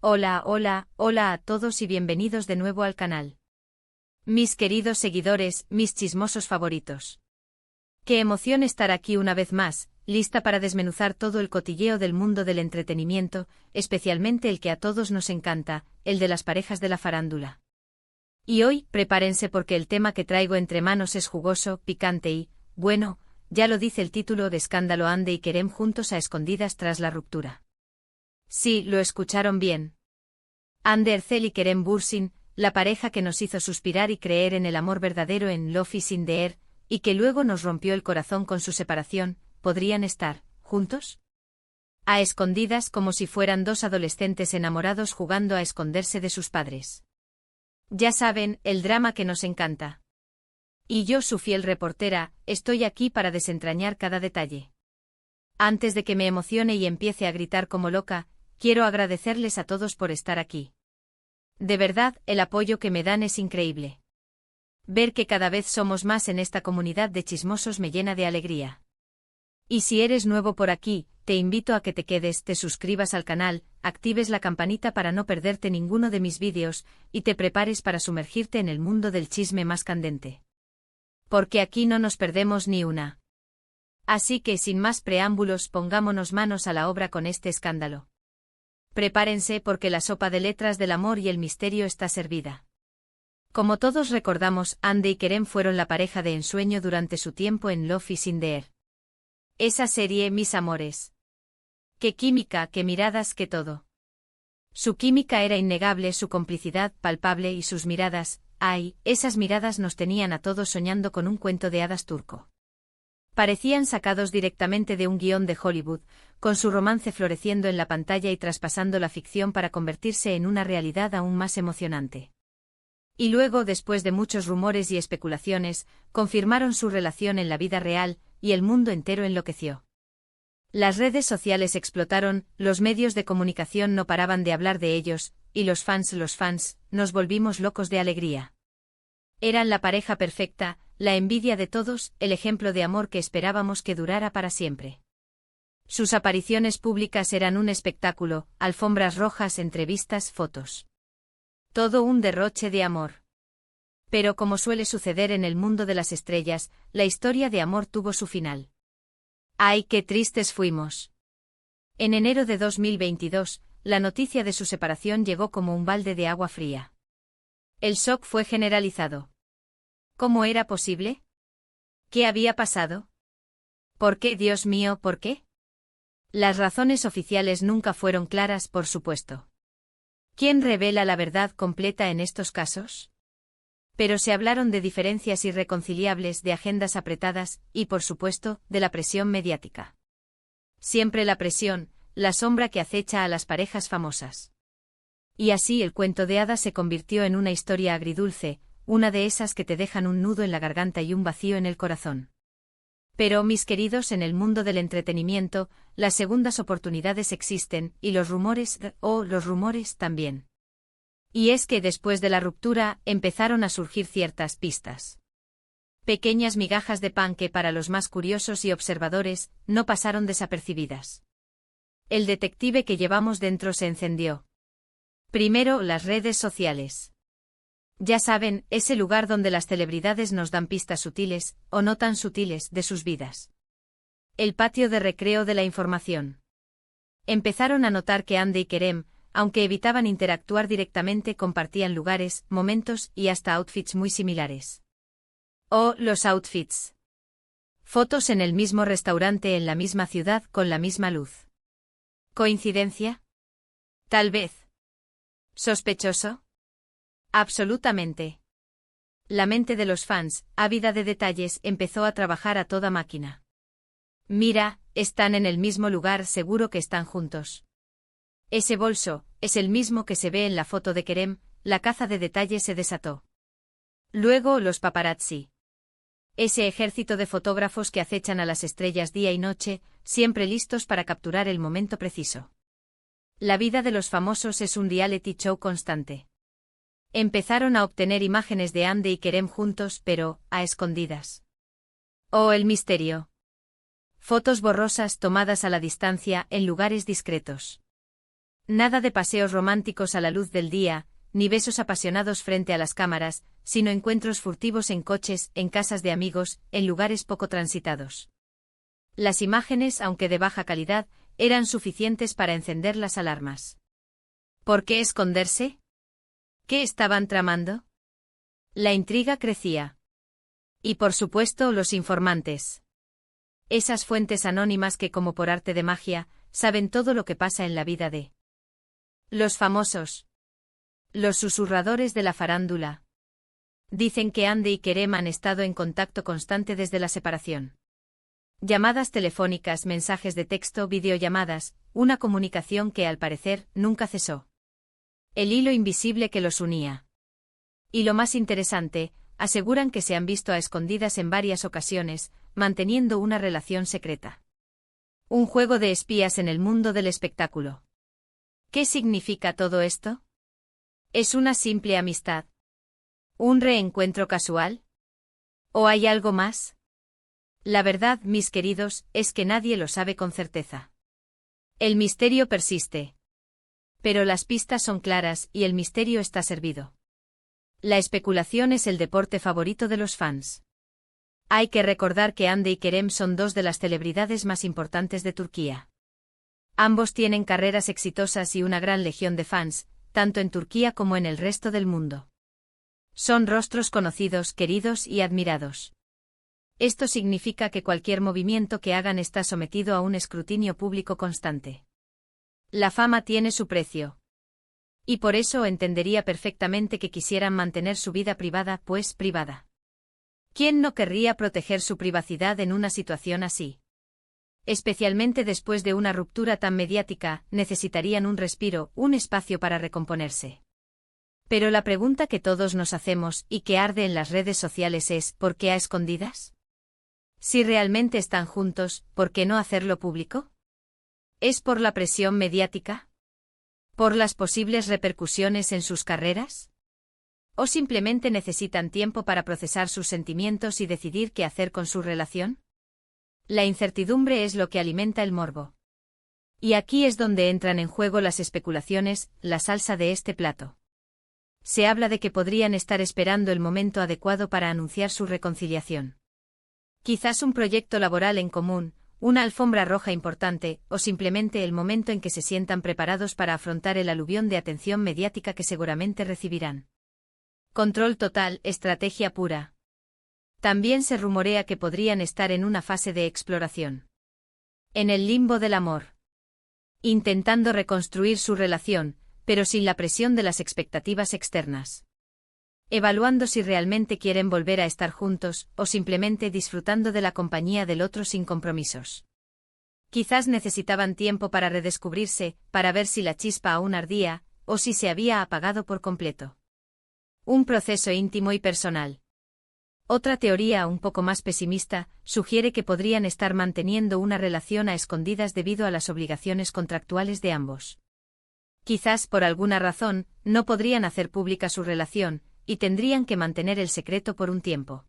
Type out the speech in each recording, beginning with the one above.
Hola, hola, hola a todos y bienvenidos de nuevo al canal. Mis queridos seguidores, mis chismosos favoritos. Qué emoción estar aquí una vez más, lista para desmenuzar todo el cotilleo del mundo del entretenimiento, especialmente el que a todos nos encanta, el de las parejas de la farándula. Y hoy, prepárense porque el tema que traigo entre manos es jugoso, picante y, bueno, ya lo dice el título de escándalo: Hande y Kerem juntos a escondidas tras la ruptura. Sí, lo escucharon bien. Hande Erçel y Kerem Bürsin, la pareja que nos hizo suspirar y creer en el amor verdadero en Love is in the Air, y que luego nos rompió el corazón con su separación, ¿podrían estar juntos? A escondidas, como si fueran dos adolescentes enamorados jugando a esconderse de sus padres. Ya saben, el drama que nos encanta. Y yo, su fiel reportera, estoy aquí para desentrañar cada detalle. Antes de que me emocione y empiece a gritar como loca, quiero agradecerles a todos por estar aquí. De verdad, el apoyo que me dan es increíble. Ver que cada vez somos más en esta comunidad de chismosos me llena de alegría. Y si eres nuevo por aquí, te invito a que te quedes, te suscribas al canal, actives la campanita para no perderte ninguno de mis vídeos, y te prepares para sumergirte en el mundo del chisme más candente. Porque aquí no nos perdemos ni una. Así que sin más preámbulos, pongámonos manos a la obra con este escándalo. Prepárense porque la sopa de letras del amor y el misterio está servida. Como todos recordamos, Hande y Kerem fueron la pareja de ensueño durante su tiempo en Love is in the Air. Esa serie, mis amores. Qué química, qué miradas, qué todo. Su química era innegable, su complicidad palpable y sus miradas, ay, esas miradas nos tenían a todos soñando con un cuento de hadas turco. Parecían sacados directamente de un guión de Hollywood, con su romance floreciendo en la pantalla y traspasando la ficción para convertirse en una realidad aún más emocionante. Y luego, después de muchos rumores y especulaciones, confirmaron su relación en la vida real, y el mundo entero enloqueció. Las redes sociales explotaron, los medios de comunicación no paraban de hablar de ellos, y los fans, nos volvimos locos de alegría. Eran la pareja perfecta, la envidia de todos, el ejemplo de amor que esperábamos que durara para siempre. Sus apariciones públicas eran un espectáculo, alfombras rojas, entrevistas, fotos. Todo un derroche de amor. Pero como suele suceder en el mundo de las estrellas, la historia de amor tuvo su final. ¡Ay, qué tristes fuimos! En enero de 2022, la noticia de su separación llegó como un balde de agua fría. El shock fue generalizado. ¿Cómo era posible? ¿Qué había pasado? ¿Por qué, Dios mío, por qué? Las razones oficiales nunca fueron claras, por supuesto. ¿Quién revela la verdad completa en estos casos? Pero se hablaron de diferencias irreconciliables, de agendas apretadas, y por supuesto, de la presión mediática. Siempre la presión, la sombra que acecha a las parejas famosas. Y así el cuento de hadas se convirtió en una historia agridulce, una de esas que te dejan un nudo en la garganta y un vacío en el corazón. Pero, mis queridos, en el mundo del entretenimiento, las segundas oportunidades existen, y los rumores también. Y es que después de la ruptura, empezaron a surgir ciertas pistas. Pequeñas migajas de pan que para los más curiosos y observadores, no pasaron desapercibidas. El detective que llevamos dentro se encendió. Primero, las redes sociales. Ya saben, ese lugar donde las celebridades nos dan pistas sutiles, o no tan sutiles, de sus vidas. El patio de recreo de la información. Empezaron a notar que Hande y Kerem, aunque evitaban interactuar directamente, compartían lugares, momentos y hasta outfits muy similares. Oh, los outfits. Fotos en el mismo restaurante en la misma ciudad con la misma luz. ¿Coincidencia? Tal vez. ¿Sospechoso? Absolutamente. La mente de los fans, ávida de detalles, empezó a trabajar a toda máquina. Mira, están en el mismo lugar, seguro que están juntos. Ese bolso, es el mismo que se ve en la foto de Kerem, la caza de detalles se desató. Luego los paparazzi. Ese ejército de fotógrafos que acechan a las estrellas día y noche, siempre listos para capturar el momento preciso. La vida de los famosos es un reality show constante. Empezaron a obtener imágenes de Hande y Kerem juntos, pero, a escondidas. Oh, el misterio. Fotos borrosas tomadas a la distancia, en lugares discretos. Nada de paseos románticos a la luz del día, ni besos apasionados frente a las cámaras, sino encuentros furtivos en coches, en casas de amigos, en lugares poco transitados. Las imágenes, aunque de baja calidad, eran suficientes para encender las alarmas. ¿Por qué esconderse? ¿Qué estaban tramando? La intriga crecía. Y por supuesto los informantes. Esas fuentes anónimas que, como por arte de magia, saben todo lo que pasa en la vida de los famosos. Los susurradores de la farándula. Dicen que Andy y Kerem han estado en contacto constante desde la separación. Llamadas telefónicas, mensajes de texto, videollamadas, una comunicación que, al parecer, nunca cesó. El hilo invisible que los unía. Y lo más interesante, aseguran que se han visto a escondidas en varias ocasiones, manteniendo una relación secreta. Un juego de espías en el mundo del espectáculo. ¿Qué significa todo esto? ¿Es una simple amistad? ¿Un reencuentro casual? ¿O hay algo más? La verdad, mis queridos, es que nadie lo sabe con certeza. El misterio persiste. Pero las pistas son claras y el misterio está servido. La especulación es el deporte favorito de los fans. Hay que recordar que Hande y Kerem son dos de las celebridades más importantes de Turquía. Ambos tienen carreras exitosas y una gran legión de fans, tanto en Turquía como en el resto del mundo. Son rostros conocidos, queridos y admirados. Esto significa que cualquier movimiento que hagan está sometido a un escrutinio público constante. La fama tiene su precio. Y por eso entendería perfectamente que quisieran mantener su vida privada, pues privada. ¿Quién no querría proteger su privacidad en una situación así? Especialmente después de una ruptura tan mediática, necesitarían un respiro, un espacio para recomponerse. Pero la pregunta que todos nos hacemos y que arde en las redes sociales es, ¿por qué a escondidas? Si realmente están juntos, ¿por qué no hacerlo público? ¿Es por la presión mediática? ¿Por las posibles repercusiones en sus carreras? ¿O simplemente necesitan tiempo para procesar sus sentimientos y decidir qué hacer con su relación? La incertidumbre es lo que alimenta el morbo. Y aquí es donde entran en juego las especulaciones, la salsa de este plato. Se habla de que podrían estar esperando el momento adecuado para anunciar su reconciliación. Quizás un proyecto laboral en común, una alfombra roja importante, o simplemente el momento en que se sientan preparados para afrontar el aluvión de atención mediática que seguramente recibirán. Control total, estrategia pura. También se rumorea que podrían estar en una fase de exploración. En el limbo del amor. Intentando reconstruir su relación, pero sin la presión de las expectativas externas. Evaluando si realmente quieren volver a estar juntos, o simplemente disfrutando de la compañía del otro sin compromisos. Quizás necesitaban tiempo para redescubrirse, para ver si la chispa aún ardía, o si se había apagado por completo. Un proceso íntimo y personal. Otra teoría, un poco más pesimista, sugiere que podrían estar manteniendo una relación a escondidas debido a las obligaciones contractuales de ambos. Quizás por alguna razón, no podrían hacer pública su relación, y tendrían que mantener el secreto por un tiempo.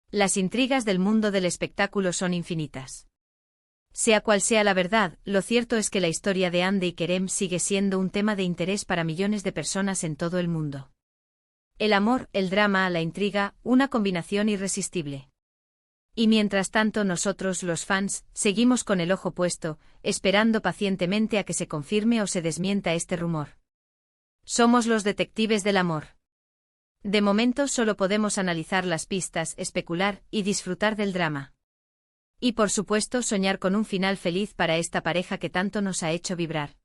Las intrigas del mundo del espectáculo son infinitas. Sea cual sea la verdad, lo cierto es que la historia de Hande y Kerem sigue siendo un tema de interés para millones de personas en todo el mundo. El amor, el drama, la intriga, una combinación irresistible. Y mientras tanto nosotros, los fans, seguimos con el ojo puesto, esperando pacientemente a que se confirme o se desmienta este rumor. Somos los detectives del amor. De momento solo podemos analizar las pistas, especular y disfrutar del drama. Y por supuesto soñar con un final feliz para esta pareja que tanto nos ha hecho vibrar.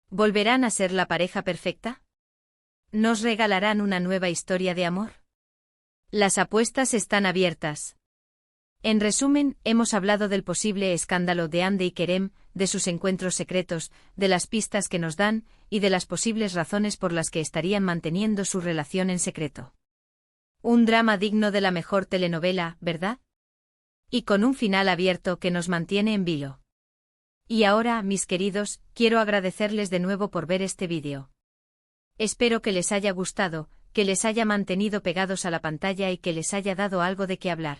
¿Volverán a ser la pareja perfecta? ¿Nos regalarán una nueva historia de amor? Las apuestas están abiertas. En resumen, hemos hablado del posible escándalo de Hande y Kerem, de sus encuentros secretos, de las pistas que nos dan, y de las posibles razones por las que estarían manteniendo su relación en secreto. Un drama digno de la mejor telenovela, ¿verdad? Y con un final abierto que nos mantiene en vilo. Y ahora, mis queridos, quiero agradecerles de nuevo por ver este vídeo. Espero que les haya gustado, que les haya mantenido pegados a la pantalla y que les haya dado algo de qué hablar.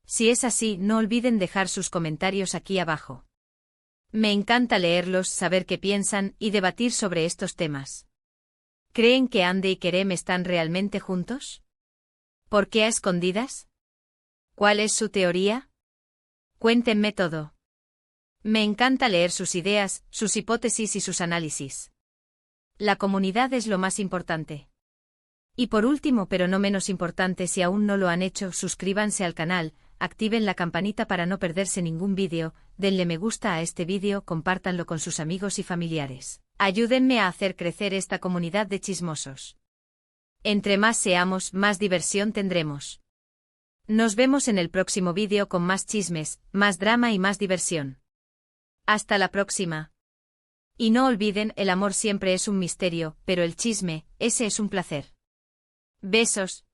Si es así, no olviden dejar sus comentarios aquí abajo. Me encanta leerlos, saber qué piensan y debatir sobre estos temas. ¿Creen que Ande y Kerem están realmente juntos? ¿Por qué a escondidas? ¿Cuál es su teoría? Cuéntenme todo. Me encanta leer sus ideas, sus hipótesis y sus análisis. La comunidad es lo más importante. Y por último, pero no menos importante, si aún no lo han hecho, suscríbanse al canal, activen la campanita para no perderse ningún vídeo, denle me gusta a este vídeo, compártanlo con sus amigos y familiares. Ayúdenme a hacer crecer esta comunidad de chismosos. Entre más seamos, más diversión tendremos. Nos vemos en el próximo vídeo con más chismes, más drama y más diversión. Hasta la próxima. Y no olviden, el amor siempre es un misterio, pero el chisme, ese es un placer. Besos.